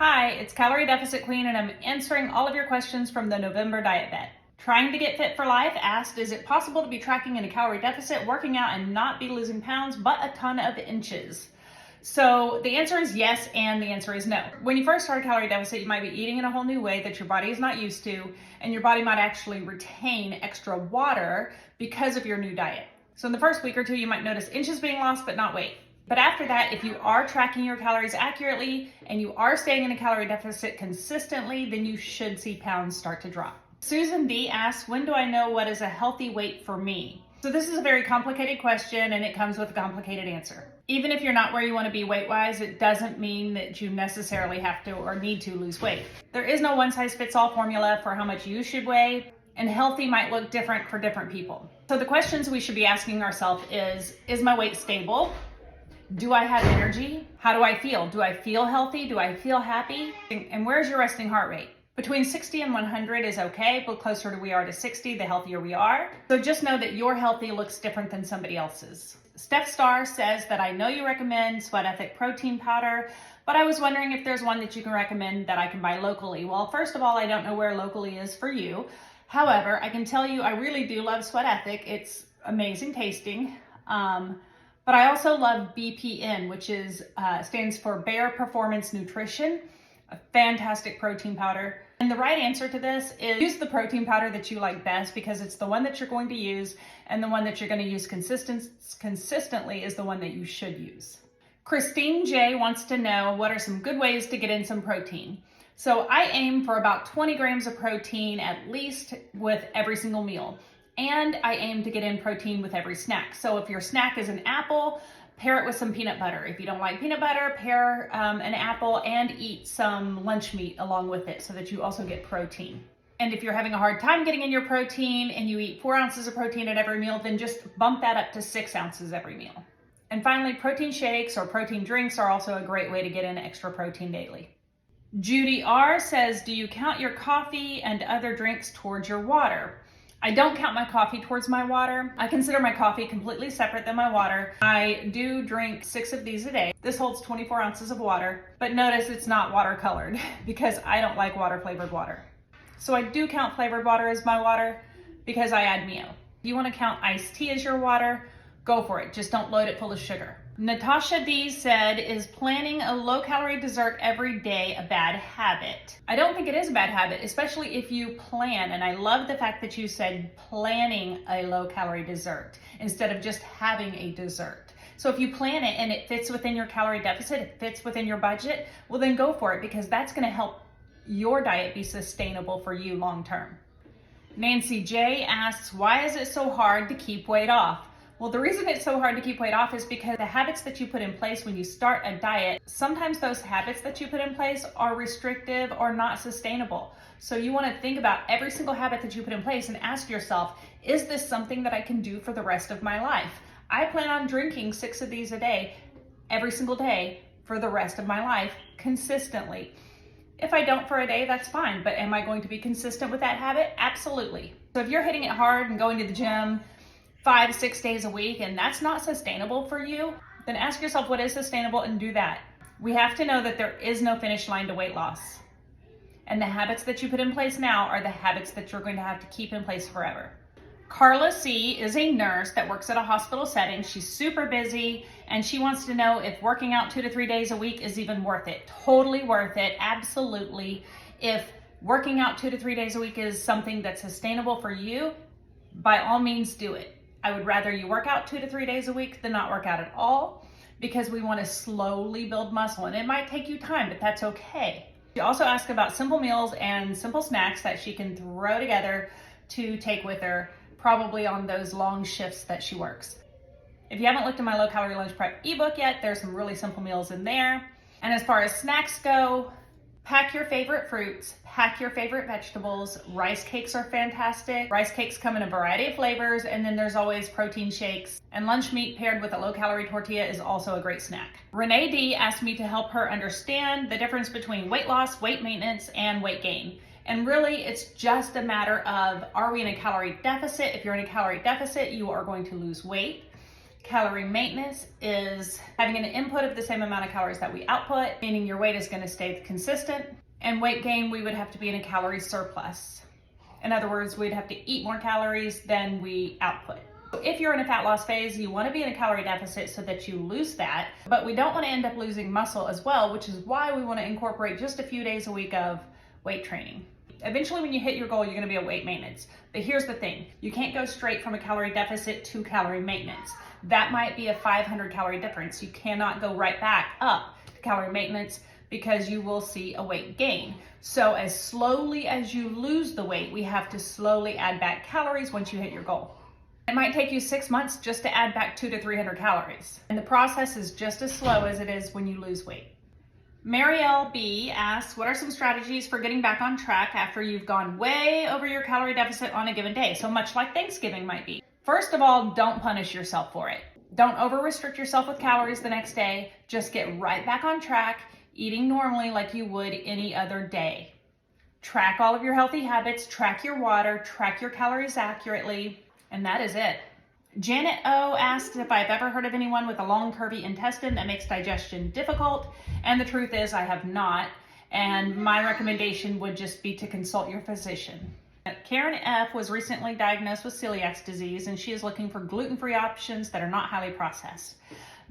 Hi, it's Calorie Deficit Queen, and I'm answering all of your questions from the November Diet Bet. Trying to get fit for life asked, is it possible to be tracking in a calorie deficit, working out, and not be losing pounds, but a ton of inches? So the answer is yes, and the answer is no. When you first start a calorie deficit, you might be eating in a whole new way that your body is not used to, and your body might actually retain extra water because of your new diet. So in the first week or two, you might notice inches being lost, but not weight. But after that, if you are tracking your calories accurately and you are staying in a calorie deficit consistently, then you should see pounds start to drop. Susan D asks, when do I know what is a healthy weight for me? So this is a very complicated question, and it comes with a complicated answer. Even if you're not where you want to be weight-wise, it doesn't mean that you necessarily have to or need to lose weight. There is no one-size-fits-all formula for how much you should weigh, and healthy might look different for different people. So the questions we should be asking ourselves is my weight stable? Do I have energy? How do I feel? Do I feel healthy? Do I feel happy? And where's your resting heart rate? Between 60 and 100 is okay, but closer we are to 60, the healthier we are. So just know that your healthy looks different than somebody else's. Steph Star says that I know you recommend Sweat Ethic protein powder, but I was wondering if there's one that you can recommend that I can buy locally. Well, first of all, I don't know where locally is for you. However, I can tell you I really do love Sweat Ethic. It's amazing tasting. But I also love BPN, which stands for Bare Performance Nutrition, a fantastic protein powder. And the right answer to this is use the protein powder that you like best, because it's the one that you're going to use, and the one that you're going to use consistently is the one that you should use. Christine J wants to know, what are some good ways to get in some protein? So I aim for about 20 grams of protein at least with every single meal. And I aim to get in protein with every snack. So if your snack is an apple, pair it with some peanut butter. If you don't like peanut butter, pair an apple and eat some lunch meat along with it so that you also get protein. And if you're having a hard time getting in your protein and you eat 4 ounces of protein at every meal, then just bump that up to 6 ounces every meal. And finally, protein shakes or protein drinks are also a great way to get in extra protein daily. Judy R says, do you count your coffee and other drinks towards your water? I don't count my coffee towards my water. I consider my coffee completely separate than my water. I do drink 6 of these a day. This holds 24 ounces of water, but notice it's not water colored because I don't like water flavored water. So I do count flavored water as my water because I add Mio. If you want to count iced tea as your water, go for it. Just don't load it full of sugar. Natasha D said, is planning a low-calorie dessert every day a bad habit? I don't think it is a bad habit, especially if you plan. And I love the fact that you said planning a low-calorie dessert instead of just having a dessert. So if you plan it and it fits within your calorie deficit, it fits within your budget, well then go for it, because that's going to help your diet be sustainable for you long-term. Nancy J asks, why is it so hard to keep weight off? Well, the reason it's so hard to keep weight off is because the habits that you put in place when you start a diet, sometimes those habits that you put in place are restrictive or not sustainable. So you want to think about every single habit that you put in place and ask yourself, is this something that I can do for the rest of my life? I plan on drinking 6 of these a day, every single day for the rest of my life, consistently. If I don't for a day, that's fine. But am I going to be consistent with that habit? Absolutely. So if you're hitting it hard and going to the gym 5-6 days a week, and that's not sustainable for you, then ask yourself what is sustainable and do that. We have to know that there is no finish line to weight loss. And the habits that you put in place now are the habits that you're going to have to keep in place forever. Carla C is a nurse that works at a hospital setting. She's super busy, and she wants to know if working out 2 to 3 days a week is even worth it. Totally worth it, absolutely. If working out 2 to 3 days a week is something that's sustainable for you, by all means do it. I would rather you work out 2 to 3 days a week than not work out at all, because we want to slowly build muscle, and it might take you time, but that's okay. She also asked about simple meals and simple snacks that she can throw together to take with her, probably on those long shifts that she works. If you haven't looked at my low calorie lunch prep ebook yet, there's some really simple meals in there. And as far as snacks go, pack your favorite fruits, pack your favorite vegetables. Rice cakes are fantastic. Rice cakes come in a variety of flavors, and then there's always protein shakes. And lunch meat paired with a low-calorie tortilla is also a great snack. Renee D asked me to help her understand the difference between weight loss, weight maintenance, and weight gain. And really, it's just a matter of, are we in a calorie deficit? If you're in a calorie deficit, you are going to lose weight. Calorie maintenance is having an input of the same amount of calories that we output, meaning your weight is going to stay consistent. And weight gain, we would have to be in a calorie surplus. In other words, we'd have to eat more calories than we output. If you're in a fat loss phase, you want to be in a calorie deficit so that you lose fat, but we don't want to end up losing muscle as well, which is why we want to incorporate just a few days a week of weight training. Eventually, when you hit your goal, you're going to be at weight maintenance. But here's the thing, you can't go straight from a calorie deficit to calorie maintenance. That might be a 500 calorie difference. You cannot go right back up to calorie maintenance because you will see a weight gain. So as slowly as you lose the weight, we have to slowly add back calories once you hit your goal. It might take you 6 months just to add back 200 to 300 calories. And the process is just as slow as it is when you lose weight. Marielle B asks, what are some strategies for getting back on track after you've gone way over your calorie deficit on a given day? So much like Thanksgiving might be. First of all, don't punish yourself for it. Don't over-restrict yourself with calories the next day. Just get right back on track, eating normally like you would any other day. Track all of your healthy habits, track your water, track your calories accurately, and that is it. Janet O asks if I've ever heard of anyone with a long curvy intestine that makes digestion difficult, and the truth is I have not, and my recommendation would just be to consult your physician. Karen F was recently diagnosed with celiac disease, and she is looking for gluten-free options that are not highly processed.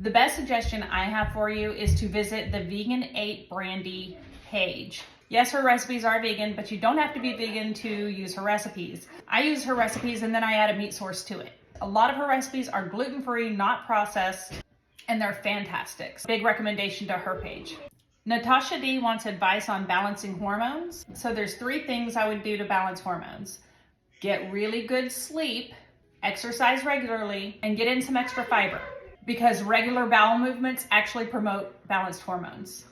The best suggestion I have for you is to visit the Vegan 8 Brandy page. Yes, her recipes are vegan, but you don't have to be vegan to use her recipes. I use her recipes and then I add a meat source to it. A lot of her recipes are gluten-free, not processed, and they're fantastic. Big recommendation to her page. Natasha D wants advice on balancing hormones. So there's 3 things I would do to balance hormones. Get really good sleep, exercise regularly, and get in some extra fiber, because regular bowel movements actually promote balanced hormones.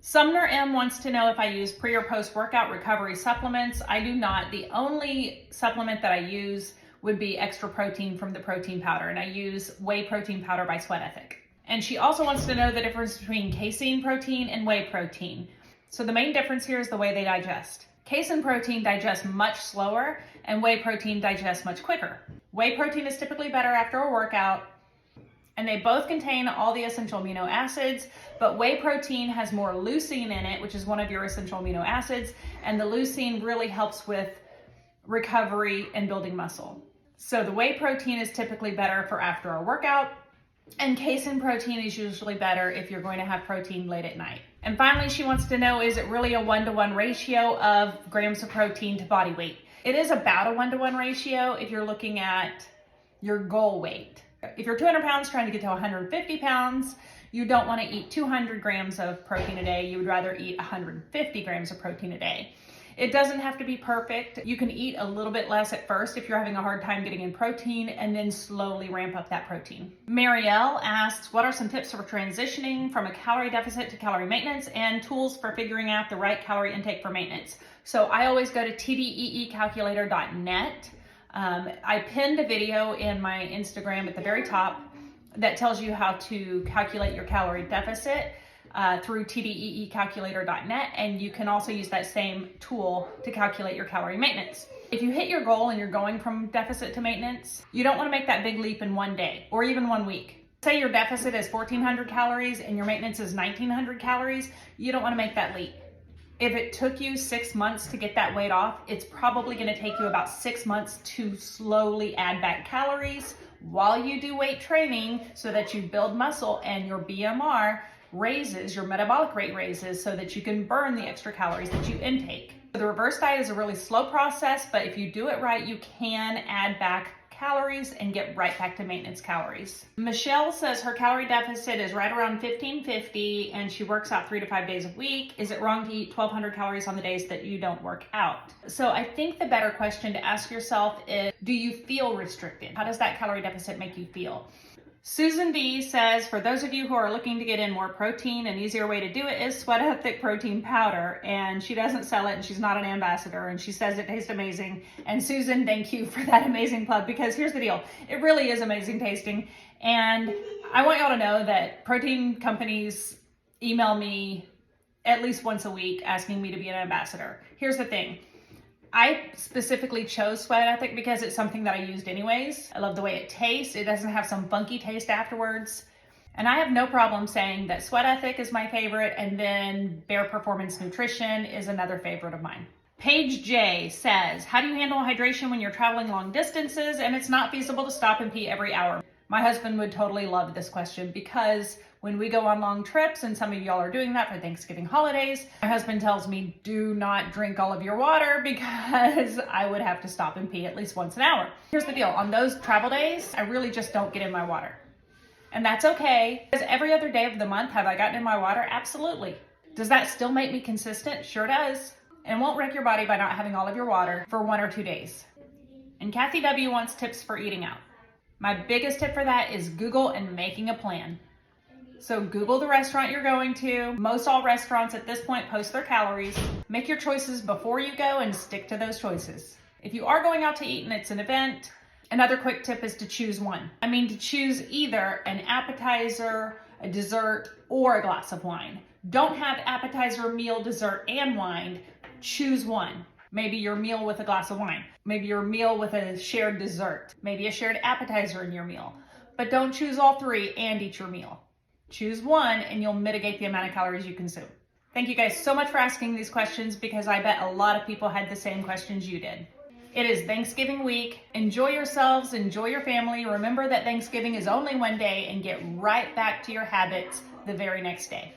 Sumner M wants to know if I use pre or post-workout recovery supplements. I do not. The only supplement that I use would be extra protein from the protein powder, and I use whey protein powder by Sweat Ethic. And she also wants to know the difference between casein protein and whey protein. So the main difference here is the way they digest. Casein protein digests much slower, and whey protein digests much quicker. Whey protein is typically better after a workout, and they both contain all the essential amino acids, but whey protein has more leucine in it, which is one of your essential amino acids, and the leucine really helps with recovery and building muscle. So the whey protein is typically better for after a workout, and casein protein is usually better if you're going to have protein late at night. And finally, she wants to know, is it really a 1-to-1 ratio of grams of protein to body weight? It is about a 1-to-1 ratio if you're looking at your goal weight. If you're 200 pounds trying to get to 150 pounds, you don't want to eat 200 grams of protein a day. You would rather eat 150 grams of protein a day. It doesn't have to be perfect. You can eat a little bit less at first if you're having a hard time getting in protein, and then slowly ramp up that protein. Marielle asks, what are some tips for transitioning from a calorie deficit to calorie maintenance and tools for figuring out the right calorie intake for maintenance? So I always go to tdeecalculator.net. I pinned a video in my Instagram at the very top that tells you how to calculate your calorie deficit through tdeecalculator.net, and you can also use that same tool to calculate your calorie maintenance. If you hit your goal and you're going from deficit to maintenance, you don't want to make that big leap in one day or even 1 week. Say your deficit is 1,400 calories and your maintenance is 1,900 calories, you don't want to make that leap. If it took you 6 months to get that weight off, it's probably going to take you about 6 months to slowly add back calories while you do weight training so that you build muscle and your BMR raises, your metabolic rate raises, so that you can burn the extra calories that you intake. The reverse diet is a really slow process, but if you do it right, you can add back calories and get right back to maintenance calories. Michelle says her calorie deficit is right around 1,550 and she works out 3 to 5 days a week. Is it wrong to eat 1,200 calories on the days that you don't work out? So I think the better question to ask yourself is, do you feel restricted? How does that calorie deficit make you feel? Susan D says, for those of you who are looking to get in more protein, an easier way to do it is Sweat Ethic protein powder, and she doesn't sell it and she's not an ambassador, and she says it tastes amazing. And Susan, thank you for that amazing plug, because here's the deal, it really is amazing tasting. And I want y'all to know that protein companies email me at least once a week asking me to be an ambassador. Here's the thing, I specifically chose Sweat Ethic because it's something that I used anyways. I love the way it tastes. It doesn't have some funky taste afterwards. And I have no problem saying that Sweat Ethic is my favorite, and then Bare Performance Nutrition is another favorite of mine. Paige J says, how do you handle hydration when you're traveling long distances and it's not feasible to stop and pee every hour? My husband would totally love this question because when we go on long trips, and some of y'all are doing that for Thanksgiving holidays, my husband tells me, do not drink all of your water because I would have to stop and pee at least once an hour. Here's the deal. On those travel days, I really just don't get in my water. And that's okay. Because every other day of the month, have I gotten in my water? Absolutely. Does that still make me consistent? Sure does. And won't wreck your body by not having all of your water for 1 or 2 days. And Kathy W wants tips for eating out. My biggest tip for that is Google and making a plan. So Google the restaurant you're going to. Most all restaurants at this point post their calories. Make your choices before you go and stick to those choices. If you are going out to eat and it's an event, another quick tip is to choose one. I mean, to choose either an appetizer, a dessert, or a glass of wine. Don't have appetizer, meal, dessert, and wine. Choose one. Maybe your meal with a glass of wine. Maybe your meal with a shared dessert. Maybe a shared appetizer in your meal. But don't choose all three and eat your meal. Choose one and you'll mitigate the amount of calories you consume. Thank you guys so much for asking these questions because I bet a lot of people had the same questions you did. It is Thanksgiving week. Enjoy yourselves, enjoy your family. Remember that Thanksgiving is only one day and get right back to your habits the very next day.